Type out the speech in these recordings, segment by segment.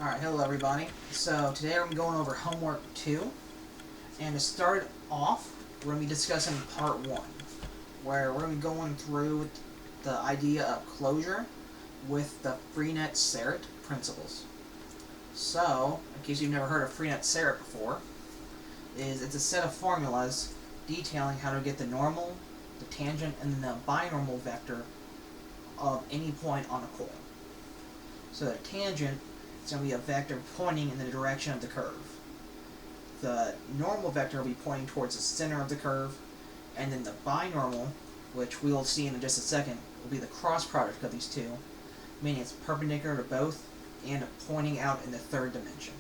Alright, hello everybody. So today I'm going over homework 2, and to start off, we're going to be discussing part 1, where we're going to be going through the idea of closure with the Freenet-Serret principles. So, in case you've never heard of Freenet-Serret before, it's a set of formulas detailing how to get the normal, the tangent, and the binormal vector of any point on a coil. So the tangent is going to be a vector pointing in the direction of the curve. The normal vector will be pointing towards the center of the curve, and then the binormal, which we'll see in just a second, will be the cross product of these two, meaning it's perpendicular to both and pointing out in the third dimension.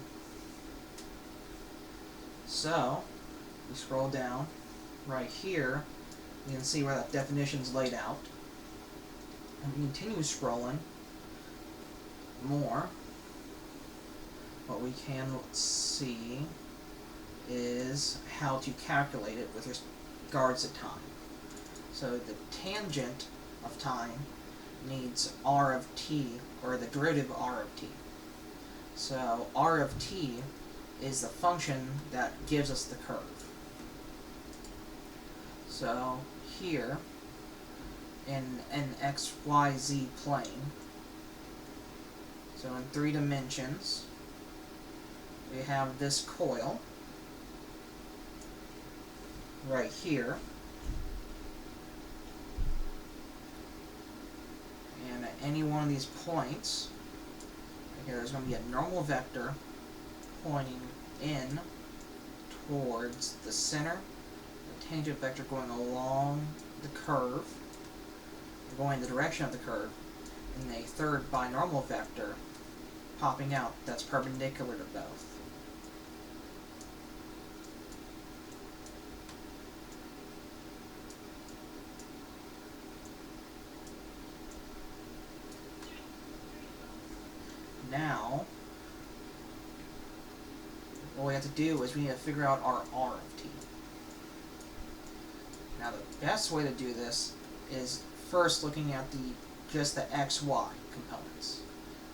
So, we scroll down right here, you can see where that definition is laid out. And we continue scrolling more. What we can see is how to calculate it with regards to time. So the tangent of time needs r of t, or the derivative of r of t. So r of t is the function that gives us the curve. So here, in an xyz plane, so in 3 dimensions, we have this coil right here, and at any one of these points, right here, there's going to be a normal vector pointing in towards the center, the tangent vector going along the curve, going in the direction of the curve, and a third binormal vector popping out that's perpendicular to both. Now, what we have to do is we need to figure out our r of t. Now the best way to do this is first looking at just the xy components.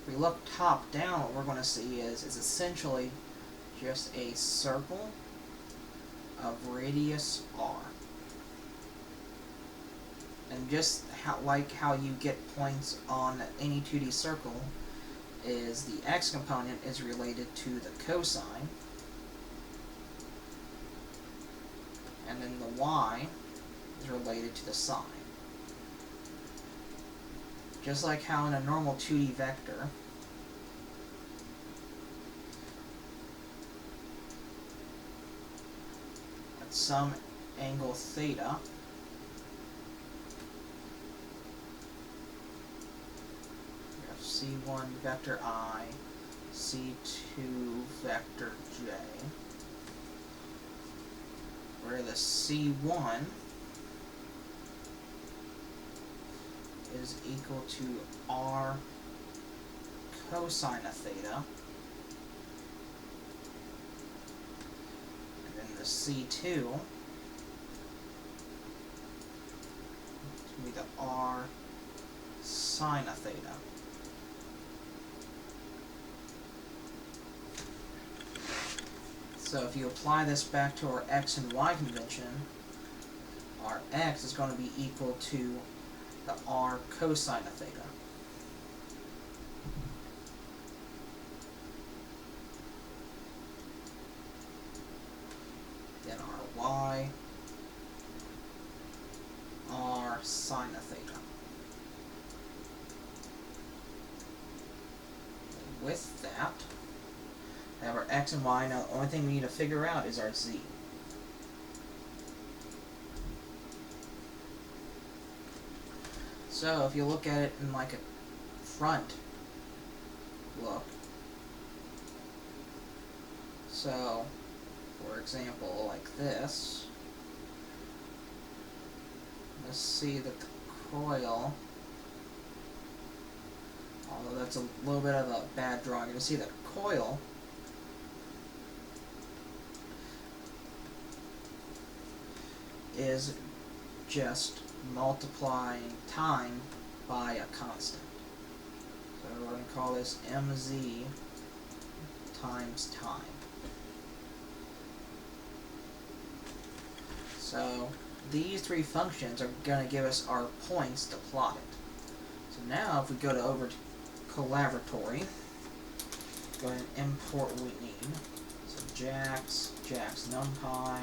If we look top down, what we're going to see is essentially just a circle of radius r. And just like how you get points on any 2D circle, is the x component is related to the cosine, and then the y is related to the sine. Just like how in a normal 2D vector, at some angle theta, C1 vector I, C2 vector J, where the C1 is equal to R cosine of theta, and then the C2 will be the R sine of theta. So if you apply this back to our x and y convention, our x is going to be equal to the r cosine of theta. Then our y, r sine of theta. And with that, we have our x and y. Now the only thing we need to figure out is our z. So if you look at it in like a front look, so for example like this, let's see the coil, although that's a little bit of a bad drawing. You can see the coil is just multiplying time by a constant. So we're going to call this mz times time. So these three functions are going to give us our points to plot it. So now if we go over to Collaboratory, go ahead and import what we need. So Jax NumPy,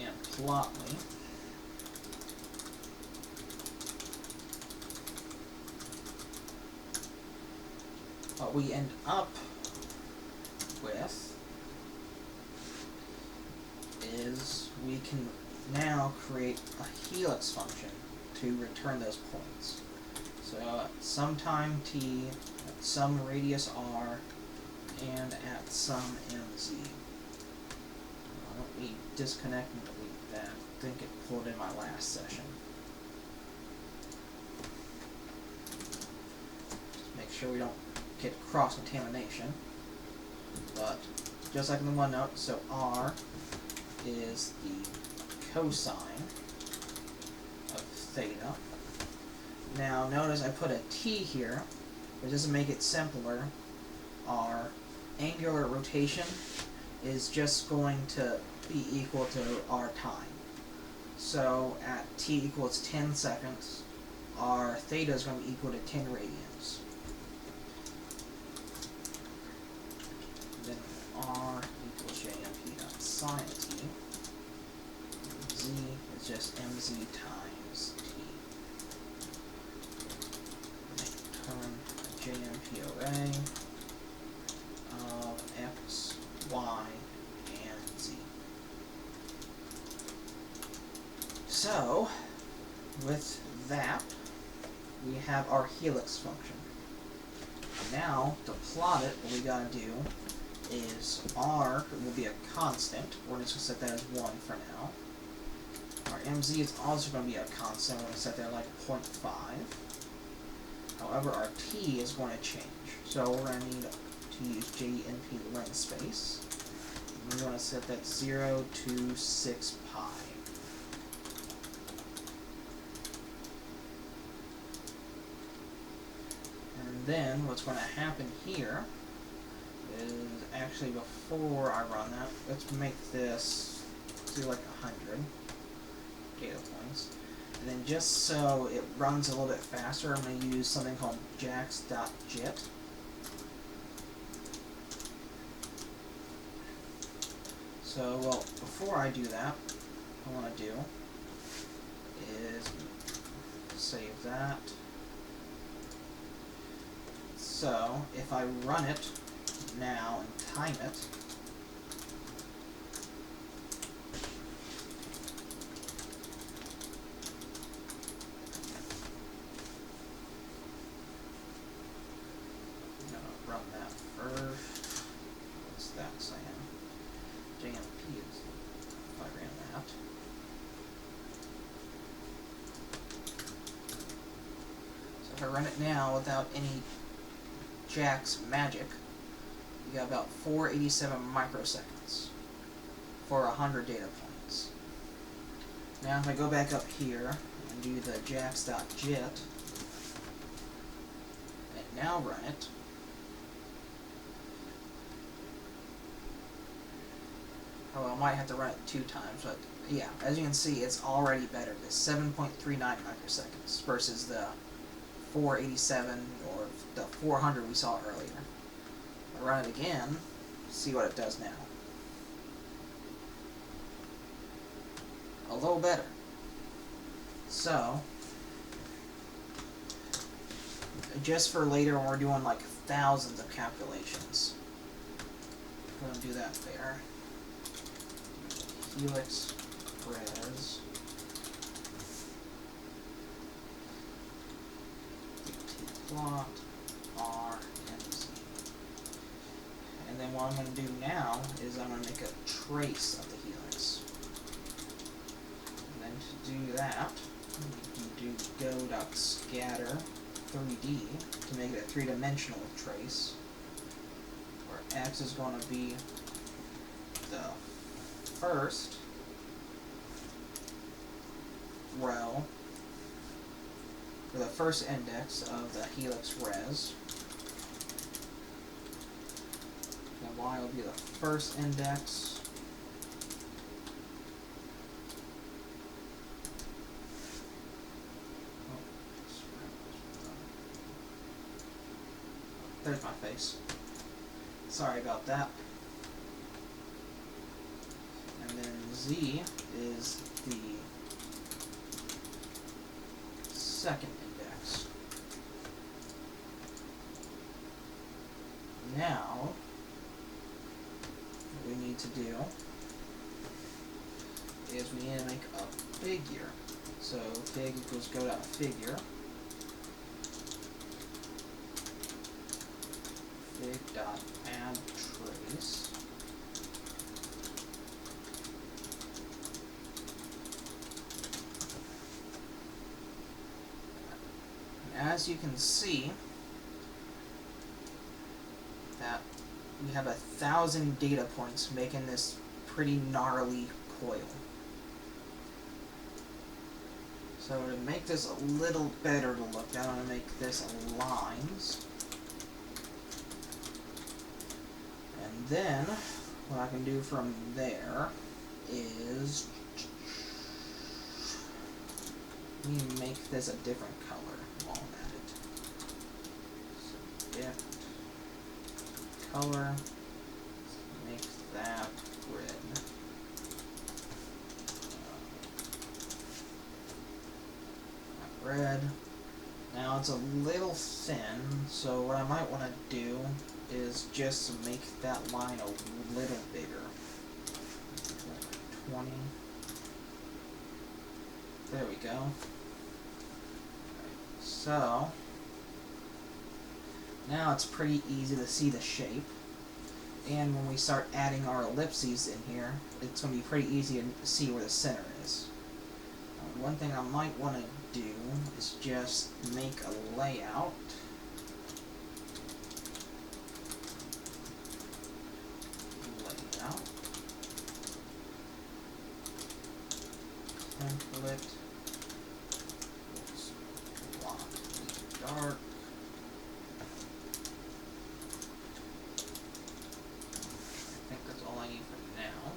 and Plotly. What we end up with is we can now create a helix function to return those points. So at some time t, at some radius r, and at some mz. Let me disconnect and delete that. I think it pulled in my last session. Just make sure we don't get cross-contamination. But just like in the OneNote, so r is the cosine of theta. Now notice I put a t here, but just to make it simpler, our angular rotation is just going to be equal to our time. So at t equals 10 seconds, our theta is going to be equal to 10 radians. Then r equals jmp dot sine of t. Z is just mz times t. Return a jmp array of x, y, and z. So, with that, we have our helix function. Now, to plot it, what we gotta do is r will be a constant. We're just gonna set that as 1 for now. Our mz is also going to be a constant. We're going to set that like 0.5. However, our t is going to change. So we're going to need to use jnp length space. And we're going to set that 0 to 6 pi. And then what's going to happen here is, actually before I run that, let's make this do like 100 data points. And then just so it runs a little bit faster, I'm going to use something called jax.jit. So, well, before I do that, what I want to do is save that. So, if I run it now and time it, run that first. What's that saying? JMP is, if I ran that. So if I run it now without any Jax magic, you got about 487 microseconds for 100 data points. Now if I go back up here and do the jax.jit, and now run it, oh, I might have to run it 2 times, but yeah, as you can see, it's already better. It's 7.39 microseconds versus the 487 or the 400 we saw earlier. I'll run it again, see what it does now. A little better. So, just for later when we're doing like thousands of calculations, I'm going to do that there. Helix res plot r and z. And then what I'm going to do now is I'm going to make a trace of the helix. And then to do that, you do go.scatter 3D to make it a 3-dimensional trace, where x is going to be the first row for the first index of the helix res. And Y will be the first index. There's my face. Sorry about that. And then Z is the second index. Now, what we need to do is we need to make a figure. So fig equals go dot figure. Fig dot add trace. And as you can see, that we have 1,000 data points, making this pretty gnarly coil. So to make this a little better to look at, I'm going to make this lines. And then, what I can do from there is let me make this a different color while I'm at it. So, diff color, make that red. Red. Now it's a little thin, so what I might want to do is just make that line a little bigger. 20. There we go. Right. So now it's pretty easy to see the shape, and when we start adding our ellipses in here, it's going to be pretty easy to see where the center is. One thing I might want to do is just make a layout. Template. Block dark. I think that's all I need for now.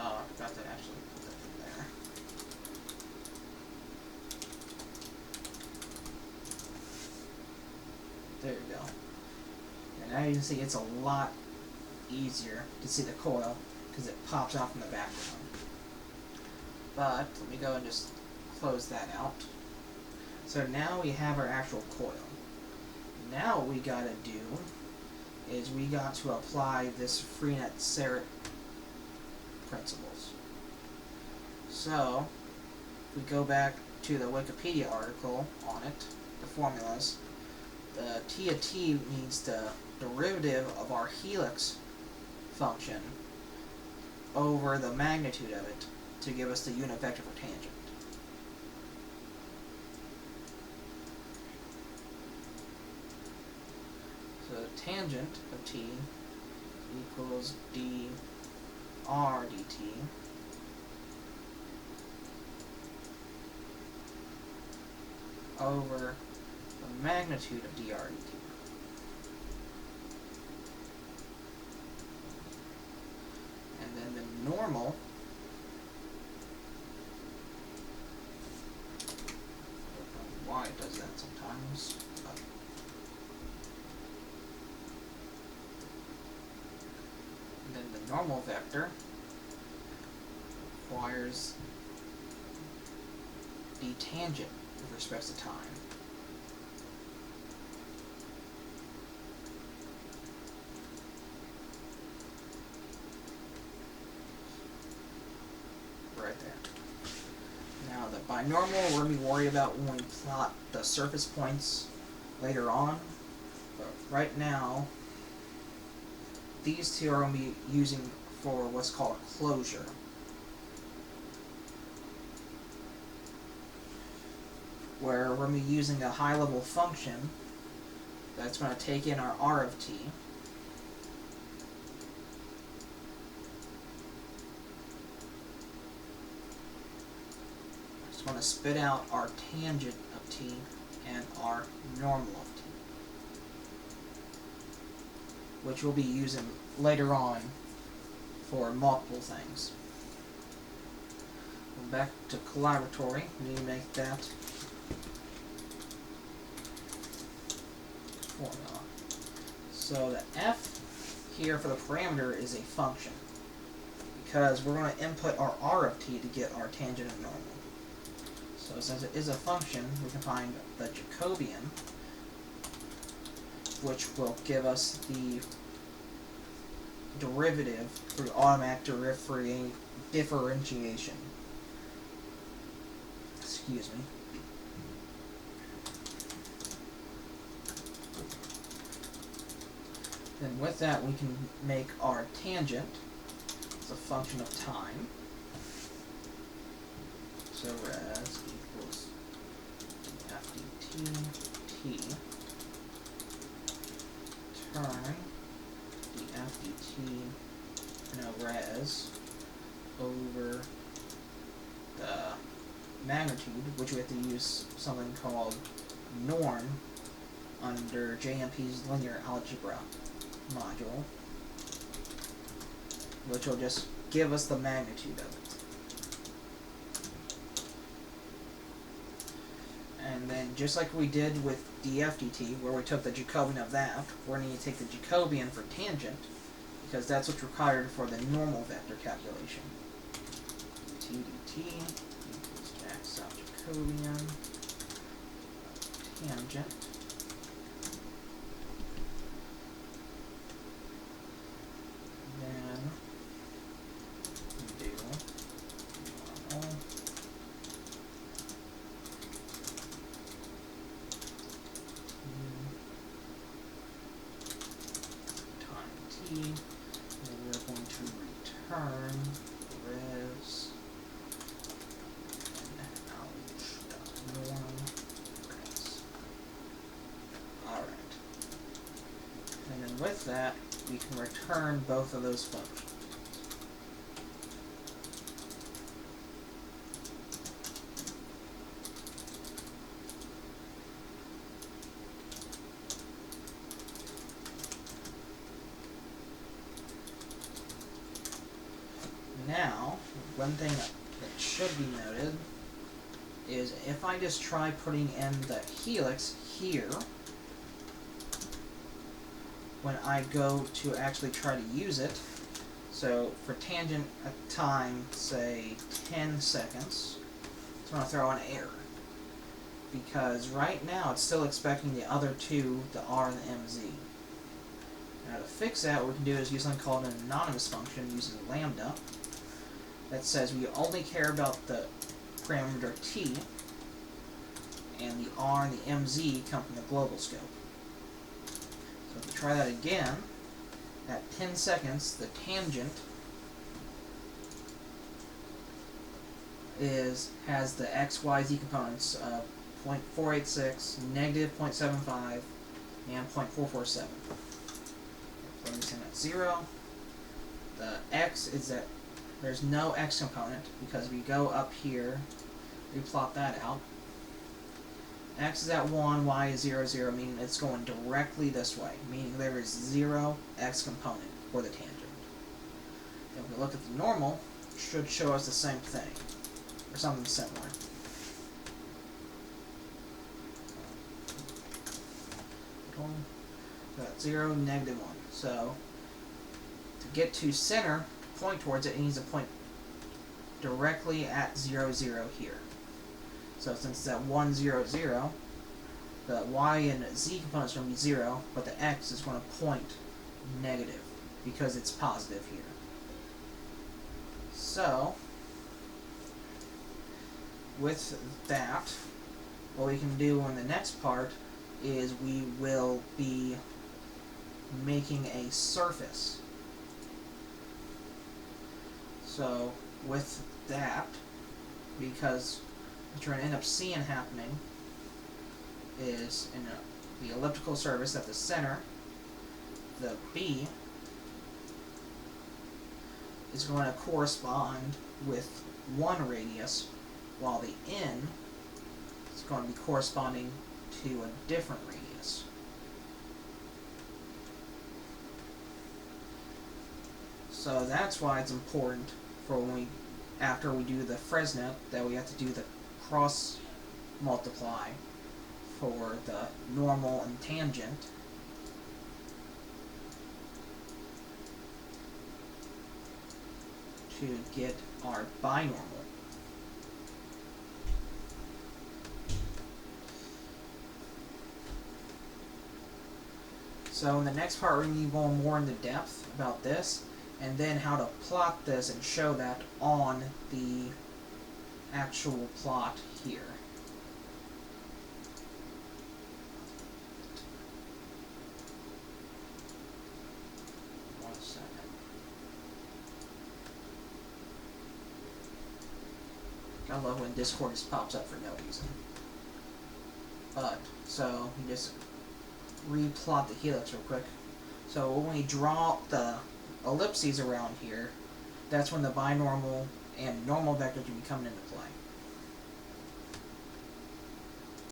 Oh, I forgot to actually put that in there. There you go. And now you can see it's a lot easier to see the coil because it pops out from the background. But let me go and just close that out. So now we have our actual coil. Now what we gotta do is we got to apply this Freenet Serret principles. So if we go back to the Wikipedia article on it, the formulas, the T of T means the derivative of our helix function over the magnitude of it to give us the unit vector for tangent. So tangent of T equals dr dt over the magnitude of dr dt. And then the normal why it does that sometimes. And then the normal vector requires the tangent with respect to time. Right there. Now the binormal we're going to be worried about when we plot the surface points later on, but right now these two are going to be using for what's called a closure. Where we're going to be using a high-level function that's going to take in our r of t, It's going to spit out our tangent of t and our normal of t, which we'll be using later on for multiple things. Back to collaboratory, we need to make that formula. So the f here for the parameter is a function, because we're going to input our r of t to get our tangent and normal. So since it is a function, we can find the Jacobian, which will give us the derivative through automatic differentiation. Excuse me. Then with that, we can make our tangent as a function of time. So res equals f dt t turn the f dt res over the magnitude, which we have to use something called norm under JMP's linear algebra module, which will just give us the magnitude of it. And then just like we did with df dt, where we took the Jacobian of that, we're going to take the Jacobian for tangent, because that's what's required for the normal vector calculation. t dt equals x out Jacobian tangent and we're going to return res and norm res. Alright. And then with that, we can return both of those functions. Now, one thing that should be noted is if I just try putting in the helix here, when I go to actually try to use it, so for tangent at time, say 10 seconds, it's going to throw an error. Because right now it's still expecting the other two, the r and the mz. Now to fix that, what we can do is use something called an anonymous function using lambda, that says we only care about the parameter t, and the r and the mz come from the global scope. So if we try that again, at 10 seconds, the tangent has the x, y, z components of 0.486, negative 0.75, and 0.447. Plug this in at 0. The x is that there's no x component, because we go up here, we plot that out. X is at 1, y is 0, 0, meaning it's going directly this way, meaning there is 0 x component for the tangent. If we look at the normal, it should show us the same thing, or something similar. Got 0, negative 1. So, to get to center, point towards it, it needs to point directly at 0, 0 here. So since it's at 1, 0, 0, the y and z components are going to be 0, but the x is going to point negative, because it's positive here. So, with that, what we can do in the next part is we will be making a surface. So with that, because what you're going to end up seeing happening is in the elliptical surface at the center, the B is going to correspond with one radius, while the in is going to be corresponding to a different radius. So that's why it's important for after we do the Fresnel, that we have to do the cross multiply for the normal and tangent. To get our binormal. So in the next part, we're going to be going more into depth about this, and then how to plot this and show that on the actual plot here. One second. I love when Discord just pops up for no reason. So you just replot the helix real quick. So when we draw the ellipses around here, that's when the binormal and normal vectors will be coming into play.